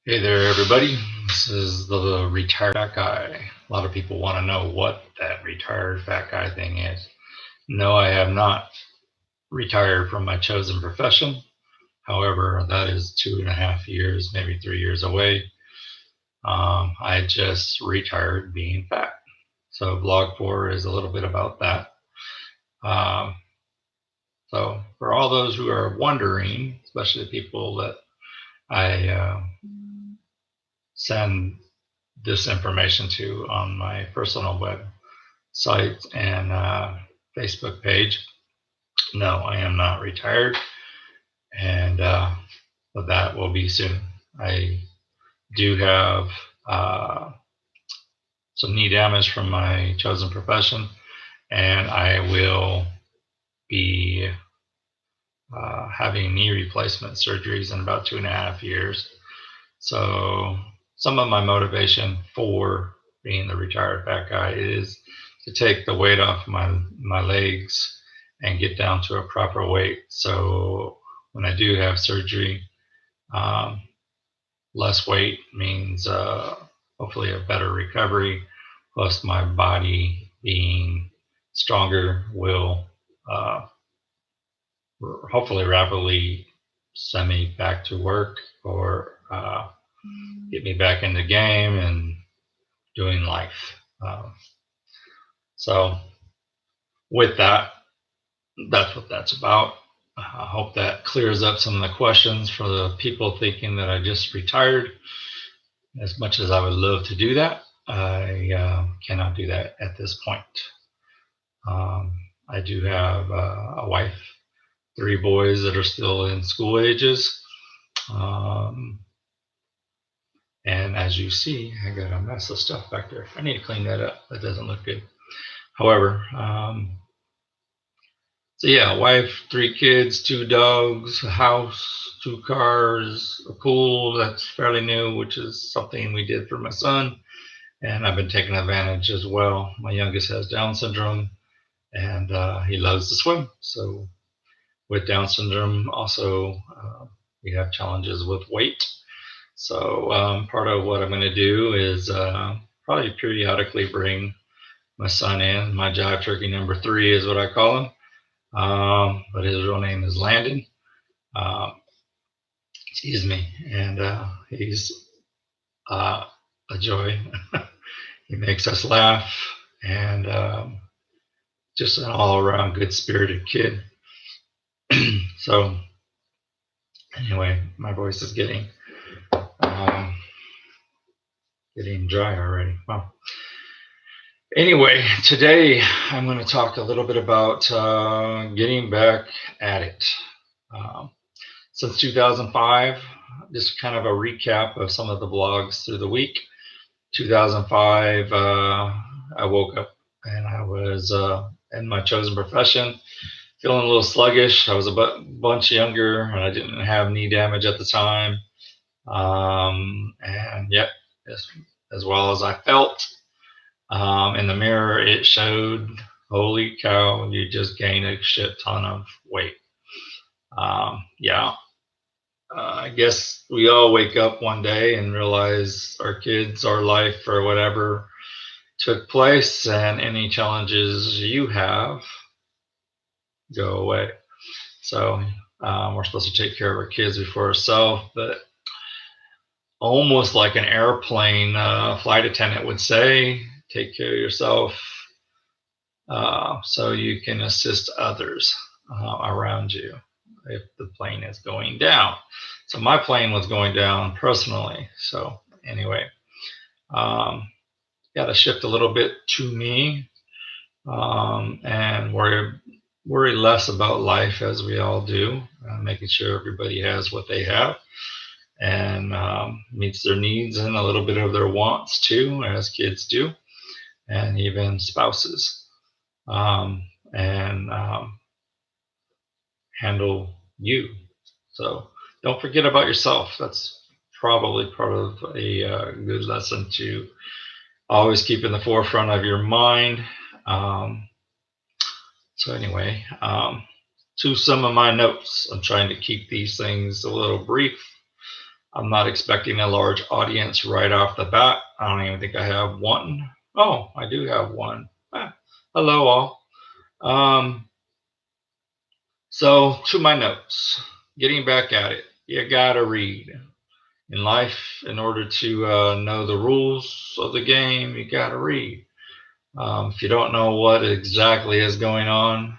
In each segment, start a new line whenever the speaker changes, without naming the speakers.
Hey there, everybody. This is the retired fat guy. A lot of people want to know what that retired fat guy thing is. No, I have not retired from my chosen profession. However, that is 2.5 years, maybe 3 years away. I just retired being fat. So, blog 4 is a little bit about that. Um, so, for all those who are wondering, especially the people that I send this information to on my personal website and Facebook page. No, I am not retired, and but that will be soon. I do have uh, some knee damage from my chosen profession, and I will be having knee replacement surgeries in about 2.5 years. So some of my motivation for being the retired fat guy is to take the weight off my legs and get down to a proper weight. So when I do have surgery, um, less weight means hopefully a better recovery. Plus, my body being stronger will uh, hopefully rapidly send me back to work or get me back in the game and doing life. So, with that, that's what that's about. I hope that clears up some of the questions for the people thinking that I just retired. As much as I would love to do that, I cannot do that at this point. Um, I do have a wife, 3 boys that are still in school ages. Um, and as you see, I got a mess of stuff back there. I need to clean that up. That doesn't look good. However, so yeah, wife, 3 kids, 2 dogs, a house, 2 cars, a pool that's fairly new, which is something we did for my son, and I've been taking advantage as well. My youngest has Down syndrome, and he loves to swim. So with Down syndrome, also we have challenges with weight. So part of what I'm going to do is probably periodically bring my son in. My jive turkey number 3 is what I call him. But his real name is Landon. Um, excuse me, and he's uh, a joy. He makes us laugh, and just an all-around good-spirited kid. So, anyway, my voice is um, getting dry already. Well, anyway, today I'm going to talk a little bit about getting back at it. Um, since 2005, just kind of a recap of some of the blogs through the week. 2005, I woke up and I was in my chosen profession, feeling a little sluggish. I was a bunch younger and I didn't have knee damage at the time. And yet, as well as I felt in the mirror, it showed, holy cow, you just gained a shit ton of weight. Yeah, I guess we all wake up one day and realize our kids, our life, or whatever took place, and any challenges you have go away. So we're supposed to take care of our kids before ourselves, but almost like an airplane flight attendant would say, take care of yourself so you can assist others around you if the plane is going down. So my plane was going down personally. So anyway, got to shift a little bit to me and worry less about life as we all do, making sure everybody has what they have and meets their needs and a little bit of their wants too, as kids do, and even spouses, and handle you. So don't forget about yourself. That's probably part of a good lesson to always keep in the forefront of your mind. So anyway, to some of my notes, I'm trying to keep these things a little brief I'm not expecting a large audience right off the bat. I don't even think I have one. Oh, I do have one. Hello, all. Um, so, to my notes, getting back at it, you gotta read. In life, in order to know the rules of the game, you gotta read. If you don't know what exactly is going on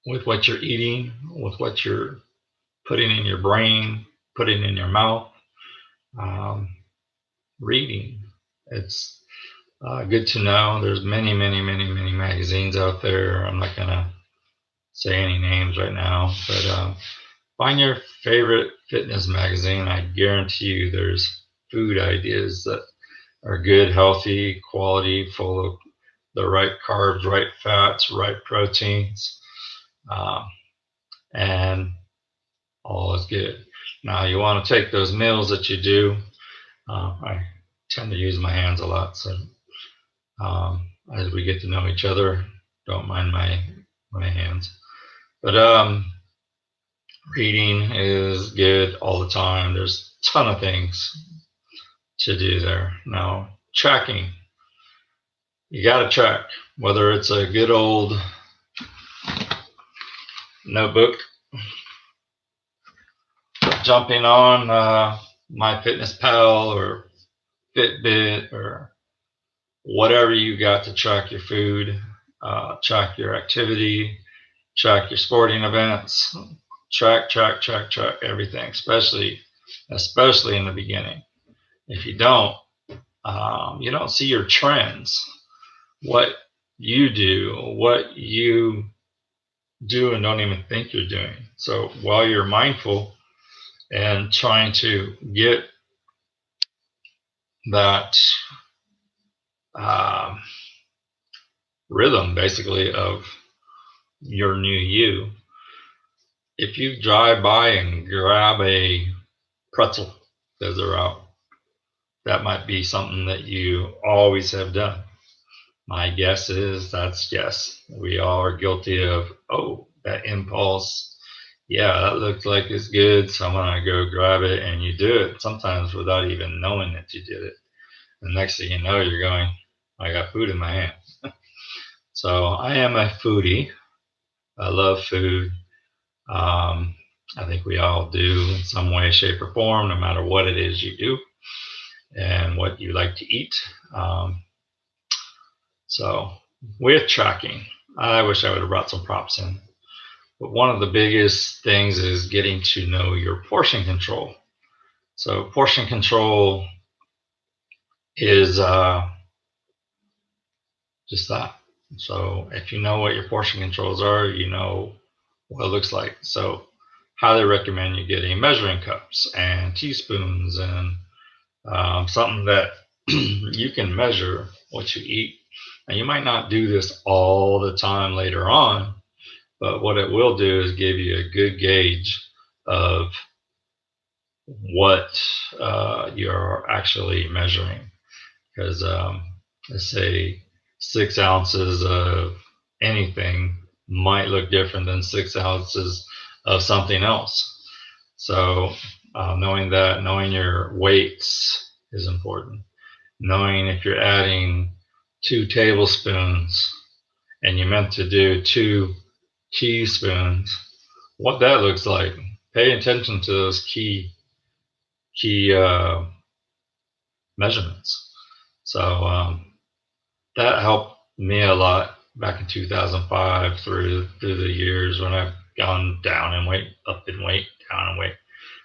with what you're eating, with what you're putting in your brain, putting in your mouth, um, reading. It's good to know. There's many, many, many, many magazines out there. I'm not gonna say any names right now, but find your favorite fitness magazine. I guarantee you, there's food ideas that are good, healthy, quality, full of the right carbs, right fats, right proteins, um, and all is good. Now, you want to take those meals that you do. I tend to use my hands a lot, so as we get to know each other, don't mind my hands. But reading is good all the time. There's a ton of things to do there. Now, tracking. You got to track, whether it's a good old notebook, jumping on MyFitnessPal or Fitbit or whatever you got to track your food, track your activity, track your sporting events, track everything, especially in the beginning. If you don't see your trends, what you do and don't even think you're doing. So while you're mindful and trying to get that um, rhythm, basically, of your new you, if you drive by and grab a pretzel as they're out, that might be something that you always have done. My guess is that's yes. We all are guilty of, oh, that impulse. Yeah, that looks like it's good, so I'm gonna go grab it, and you do it sometimes without even knowing that you did it. The next thing you know, you're going, I got food in my hand. So I am a foodie. I love food. Um, I think we all do in some way, shape, or form, no matter what it is you do and what you like to eat. So with tracking, I wish I would have brought some props in. But one of the biggest things is getting to know your portion control. So portion control is just that. So if you know what your portion controls are, you know what it looks like. So highly recommend you getting measuring cups and teaspoons and something that you can measure what you eat. And you might not do this all the time later on, but what it will do is give you a good gauge of what you're actually measuring. Because let's say 6 ounces of anything might look different than 6 ounces of something else. So knowing your weights is important. Knowing if you're adding 2 tablespoons and you meant to do 2 teaspoons, what that looks like. Pay attention to those key measurements. So that helped me a lot back in 2005 through the years when I've gone down in weight, up in weight, down in weight.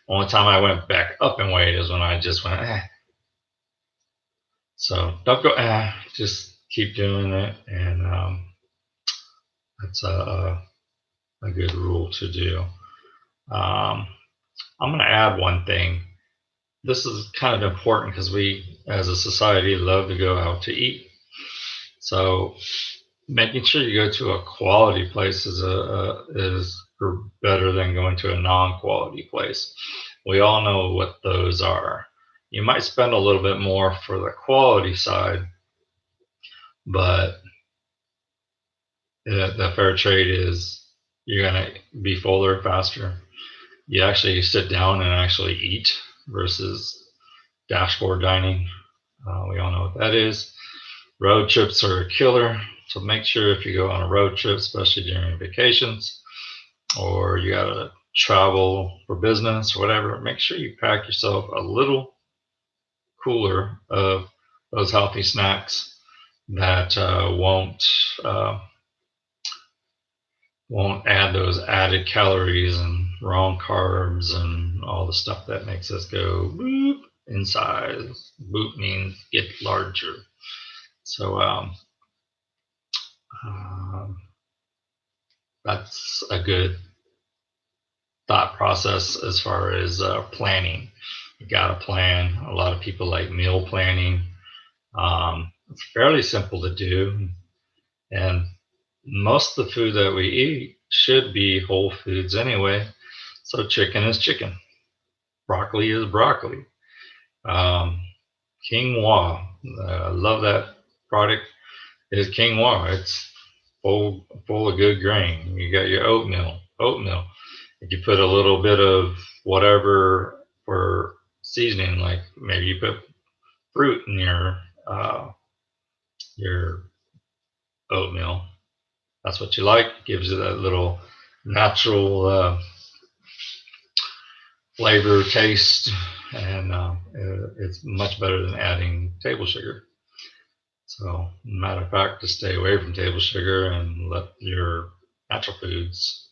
Only time I went back up in weight is when I just went, eh. So don't go, just keep doing it, and that's a good rule to do. I'm going to add one thing. This is kind of important because we, as a society, love to go out to eat. So making sure you go to a quality place is better than going to a non-quality place. We all know what those are. You might spend a little bit more for the quality side, but the fair trade is you're going to be fuller faster. you actually sit down and actually eat versus dashboard dining. We all know what that is. Road trips are a killer. So make sure if you go on a road trip, especially during vacations, or you gotta travel for business or whatever, make sure you pack yourself a little cooler of those healthy snacks that uh, won't add those added calories and wrong carbs and all the stuff that makes us go boop in size. Boop means get larger. So um, that's a good thought process as far as planning. You got to plan. A lot of people like meal planning. It's fairly simple to do, and most of the food that we eat should be whole foods anyway. So chicken is chicken, broccoli is broccoli. Um, quinoa, I love that product. Is quinoa. It's full of good grain. You got your oatmeal. If you put a little bit of whatever for seasoning, like maybe you put fruit in your oatmeal. That's what you like. Gives you that little natural flavor, taste, and it's much better than adding table sugar. So, matter of fact, to stay away from table sugar and let your natural foods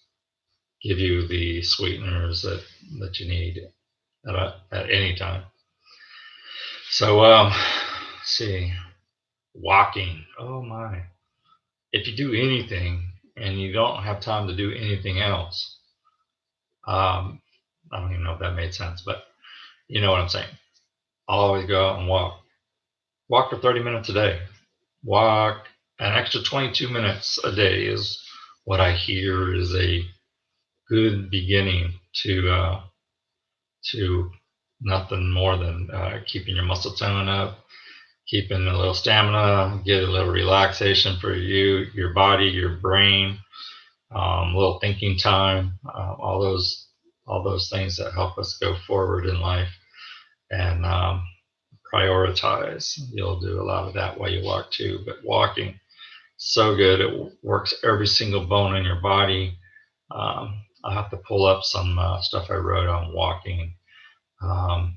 give you the sweeteners that you need at any time. So, see, walking. Oh my. If you do anything and you don't have time to do anything else, um, I don't even know if that made sense, but you know what I'm saying. Always go out and walk. Walk for 30 minutes a day. Walk an extra 22 minutes a day is what I hear is a good beginning to nothing more than keeping your muscle tone up, keeping a little stamina, get a little relaxation for you, your body, your brain, a little thinking time, all those things that help us go forward in life and prioritize. You'll do a lot of that while you walk too, but walking so good. It works every single bone in your body. I have to pull up some stuff I wrote on walking um,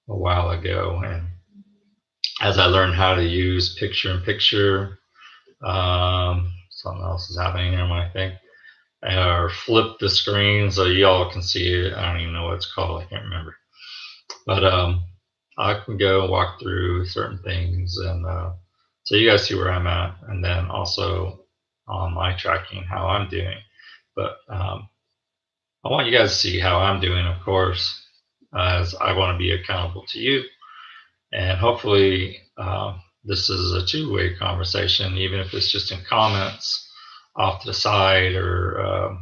a while ago, and as I learned how to use picture in picture, something else is happening here, I think, or flip the screen so y'all can see it. I don't even know what it's called. I can't remember, but I can go and walk through certain things, and so you guys see where I'm at, and then also on my tracking how I'm doing. But I want you guys to see how I'm doing, of course, as I want to be accountable to you. And hopefully, this is a two-way conversation, even if it's just in comments off to the side or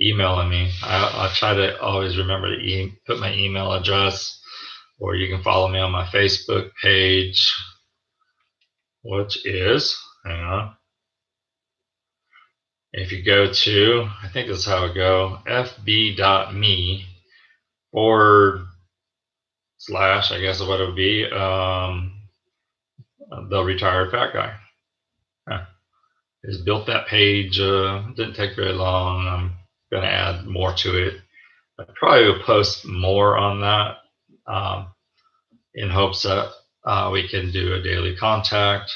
emailing me. I try to always remember to put my email address, or you can follow me on my Facebook page, which is, hang on, if you go to, I think that's how it go, fb.me forward slash, I guess what it would be, the retired fat guy. Huh. Just built that page. Didn't take very long. I'm going to add more to it. I probably will post more on that in hopes that we can do a daily contact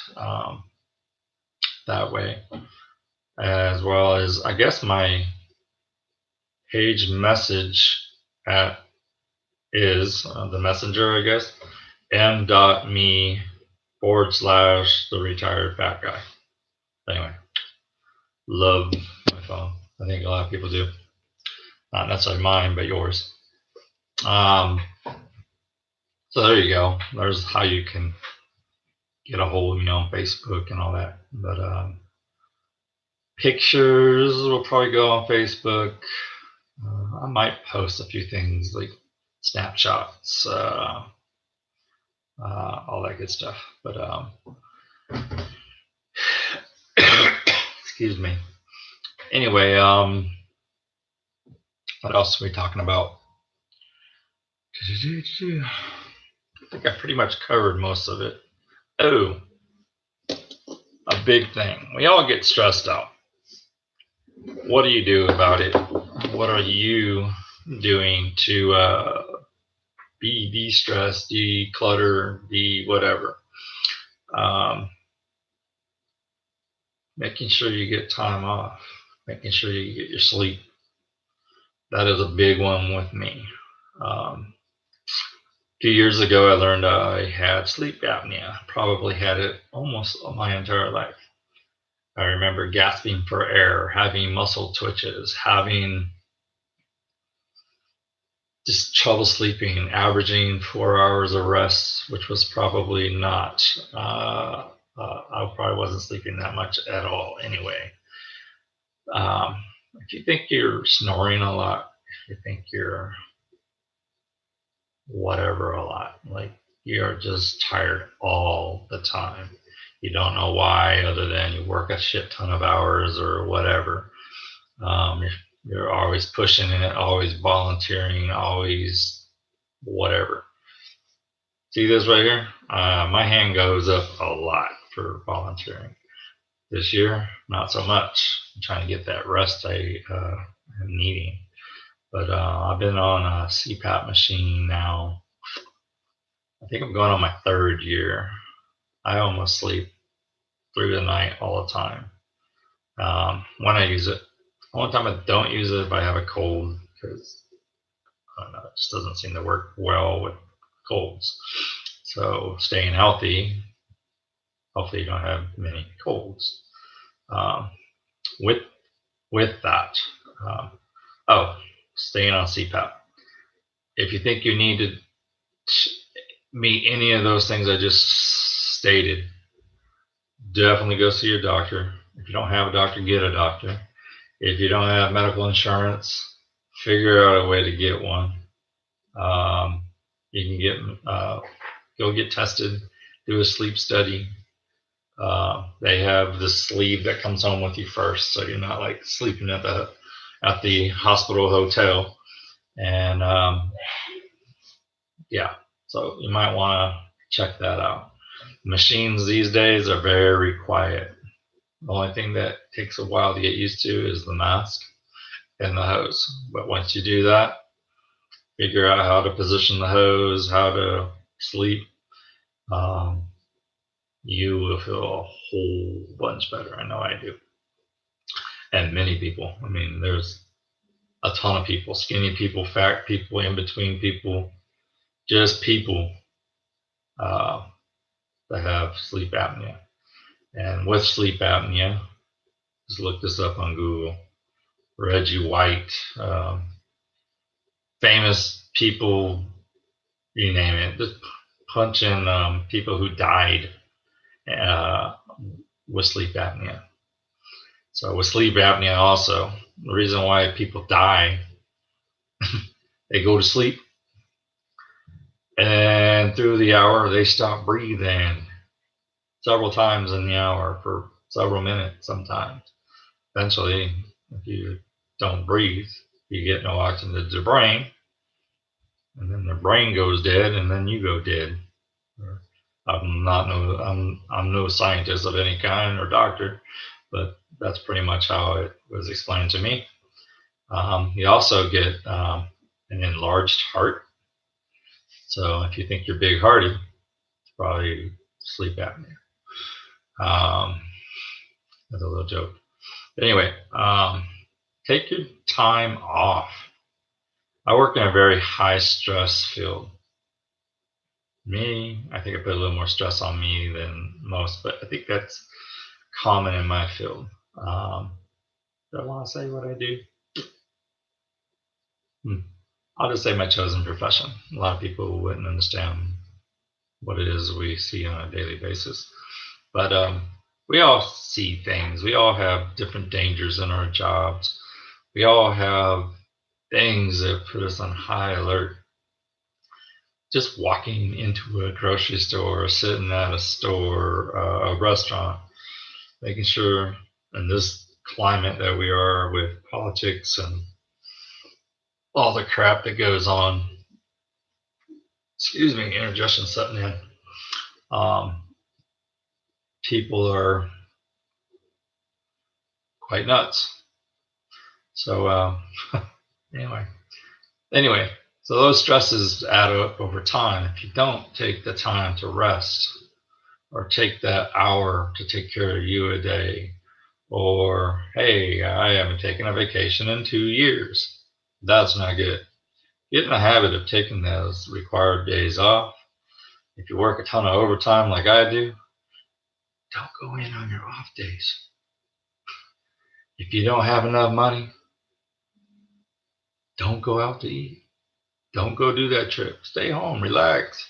that way, as well as I guess my page message at is the messenger, I guess, m.me / the retired fat guy. Anyway, love my phone. I think a lot of people do. Not necessarily mine, but yours. So there you go. There's how you can get a hold of me on Facebook and all that. But pictures will probably go on Facebook. I might post a few things like snapshots, all that good stuff. But excuse me. Anyway, What else are we talking about? I think I pretty much covered most of it. Oh, a big thing. We all get stressed out. What do you do about it? What are you doing to be de-stressed, declutter, de whatever? Making sure you get time off, making sure you get your sleep. That is a big one with me. A few years ago, I learned I had sleep apnea. Probably had it almost my entire life. I remember gasping for air, having muscle twitches, having just trouble sleeping, averaging 4 hours of rest, which was probably not. I probably wasn't sleeping that much at all anyway. If you think you're snoring a lot, if you think you're whatever a lot, like you're just tired all the time, you don't know why other than you work a shit ton of hours or whatever. You're always pushing it, always volunteering, always whatever. See this right here? My hand goes up a lot for volunteering. This year, not so much. I'm trying to get that rest I am needing. But I've been on a CPAP machine now. I think I'm going on my 3rd year. I almost sleep through the night all the time when I use it. The only time I don't use it if I have a cold, because I don't know, it just doesn't seem to work well with colds. So staying healthy, hopefully you don't have many colds. With that, staying on CPAP. If you think you need to meet any of those things I just stated, definitely go see your doctor. If you don't have a doctor, get a doctor. If you don't have medical insurance, figure out a way to get one. You can go get tested, do a sleep study. They have this sleeve that comes home with you first, so you're not like sleeping at the hospital hotel. And yeah, so you might want to check that out. Machines these days are very quiet. The only thing that takes a while to get used to is the mask and the hose. But once you do that, figure out how to position the hose, how to sleep, you will feel a whole bunch better. I know I do. And many people. I mean, there's a ton of people, skinny people, fat people, in between people, just people that have sleep apnea. And with sleep apnea, just look this up on Google. Reggie White, famous people, you name it. Just punch in people who died with sleep apnea. So with sleep apnea also, the reason why people die, they go to sleep, and through the hour they stop breathing several times in the hour for several minutes sometimes. Eventually, if you don't breathe, you get no oxygen to the brain, and then the brain goes dead, and then you go dead. I'm no scientist of any kind or doctor, but that's pretty much how it was explained to me. You also get an enlarged heart. So if you think you're big hearted, it's probably sleep apnea. That's a little joke. But anyway, take your time off. I work in a very high stress field. Me, I think I put a little more stress on me than most, but I think that's common in my field. Do I want to say what I do? I'll just say my chosen profession. A lot of people wouldn't understand what it is we see on a daily basis. But we all see things. We all have different dangers in our jobs. We all have things that put us on high alert. Just walking into a grocery store, or sitting at a store, a restaurant, making sure in this climate that we are with politics and all the crap that goes on. Excuse me, indigestion setting in. Um, People are quite nuts. So anyway, anyway, so those stresses add up over time. If you don't take the time to rest, or take that hour to take care of you a day, or hey, I haven't taken a vacation in 2 years, that's not good. Get in the habit of taking those required days off. If you work a ton of overtime like I do, don't go in on your off days. If you don't have enough money, don't go out to eat. Don't go do that trip. Stay home, relax.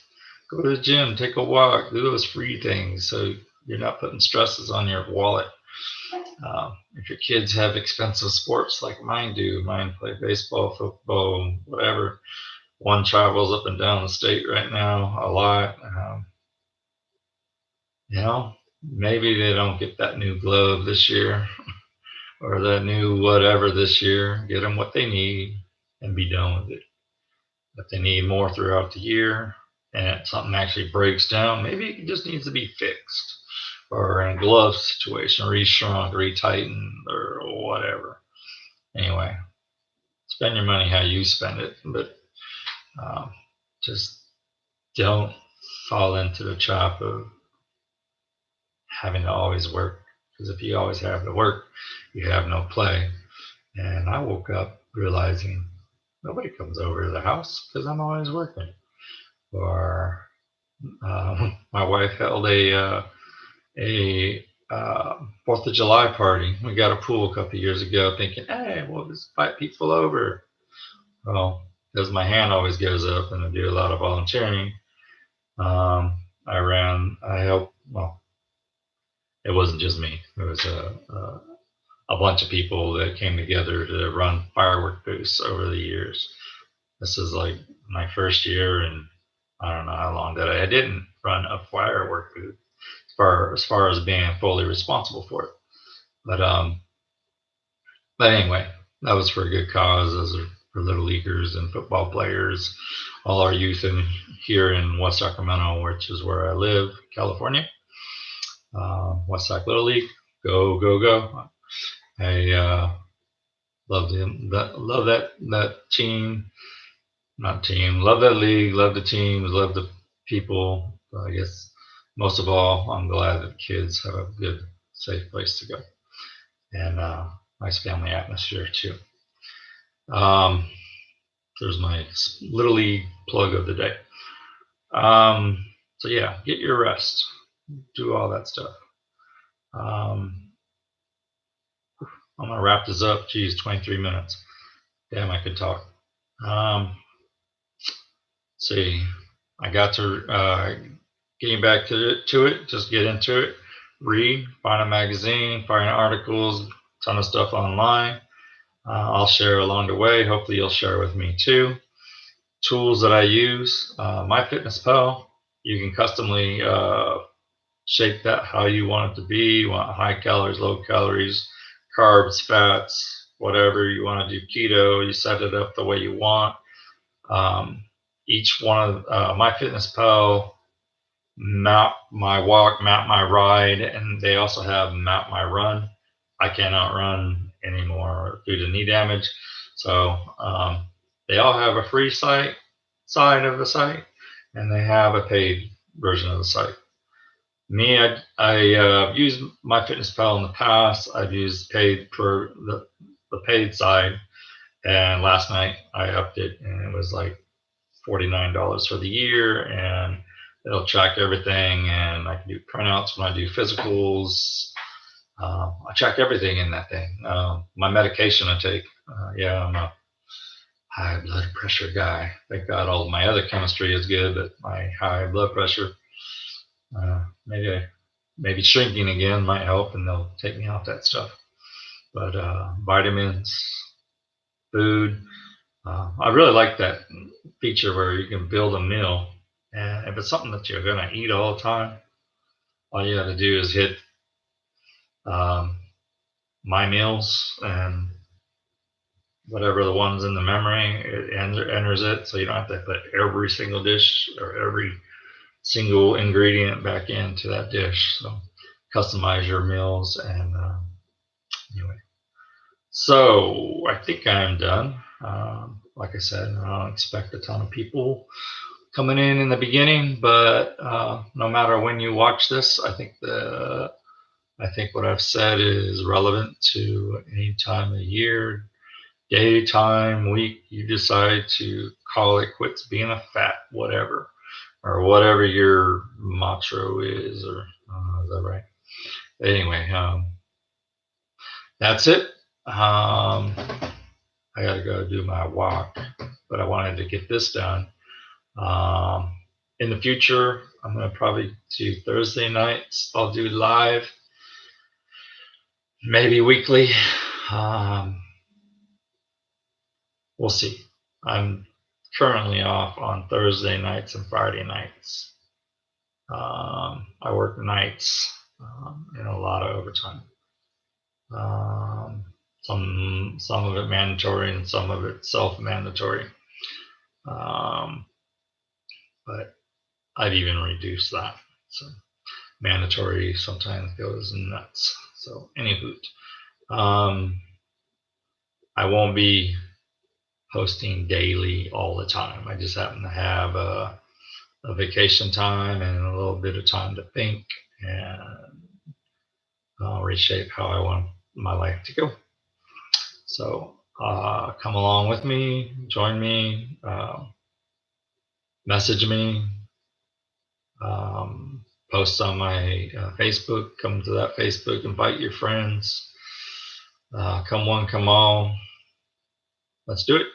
Go to the gym, take a walk, do those free things so you're not putting stresses on your wallet. If your kids have expensive sports like mine do, mine play baseball, football, whatever. One travels up and down the state right now a lot. Maybe they don't get that new glove this year or that new whatever this year. Get them what they need and be done with it. If they need more throughout the year and something actually breaks down, maybe it just needs to be fixed. Or in a glove situation, re-shrunk, retightened, or whatever. Anyway, spend your money how you spend it, but just don't fall into the trap of having to always work. Because if you always have to work, you have no play. And I woke up realizing nobody comes over to the house because I'm always working. Or my wife held a 4th of July party. We got a pool a couple of years ago, thinking, hey, we'll just invite people over. Well, because my hand always goes up and I do a lot of volunteering, I helped, well, it wasn't just me. There was a bunch of people that came together to run firework booths over the years. This is like my first year, and I don't know how long that I didn't run a firework booth as far as being fully responsible for it. But anyway, that was for a good cause. Those are for little leaguers and football players, all our youth in here in West Sacramento, which is where I live, California. West Sac Little League, go go go! I love that team, not team. Love that league, love the teams, love the people. I guess most of all, I'm glad that kids have a good, safe place to go, and nice family atmosphere too. Um, there's my little league plug of the day. So yeah, get your rest, do all that stuff. I'm gonna wrap this up. Geez, 23 minutes. Damn, I could talk. See, I got to getting back to it. Just get into it. Read, find a magazine, find articles, ton of stuff online. I'll share along the way. Hopefully, you'll share with me too. Tools that I use, MyFitnessPal. You can customly shape that how you want it to be. You want high calories, low calories, carbs, fats, whatever you want to do. Keto, you set it up the way you want. Each one of MyFitnessPal, Map My Walk, Map My Ride, and they also have Map My Run. I cannot run anymore due to knee damage, so they all have a free side of the site, and they have a paid version of the site. Me, I used MyFitnessPal in the past. I've used paid for the paid side, and last night I upped it, and it was like $49 for the year, and it'll track everything, and I can do printouts when I do physicals. I track everything in that thing. My medication I take, I'm a high blood pressure guy. Thank God all my other chemistry is good, but my high blood pressure, maybe shrinking again might help, and they'll take me off that stuff. But vitamins, food, I really like that feature where you can build a meal, and if it's something that you're going to eat all the time, all you got to do is hit my meals, and whatever the one's in the memory, it enters it, so you don't have to put every single dish or every single ingredient back into that dish. So customize your meals. And anyway, so I think I'm done. Like I said, I don't expect a ton of people coming in the beginning, but no matter when you watch this, I think what I've said is relevant to any time of year, day, time, week. You decide to call it quits being a fat, whatever, or whatever your mantra is, or is that right? Anyway, that's it. I got to go do my walk, but I wanted to get this done. In the future, I'm going to probably do Thursday nights. I'll do live, maybe weekly. We'll see. I'm currently off on Thursday nights and Friday nights. I work nights and a lot of overtime. Some of it mandatory and some of it self-mandatory. But I've even reduced that. So mandatory sometimes goes nuts. So anywho, I won't be posting daily all the time. I just happen to have a vacation time and a little bit of time to think and reshape how I want my life to go. So come along with me, join me, message me, post on my Facebook. Come to that Facebook, invite your friends. Come one, come all. Let's do it.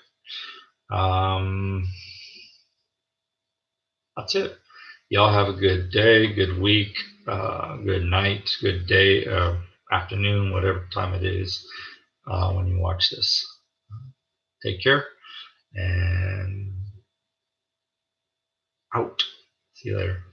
That's it. Y'all have a good day, good week, good night, good day, afternoon, whatever time it is when you watch this. Take care and out. See you later.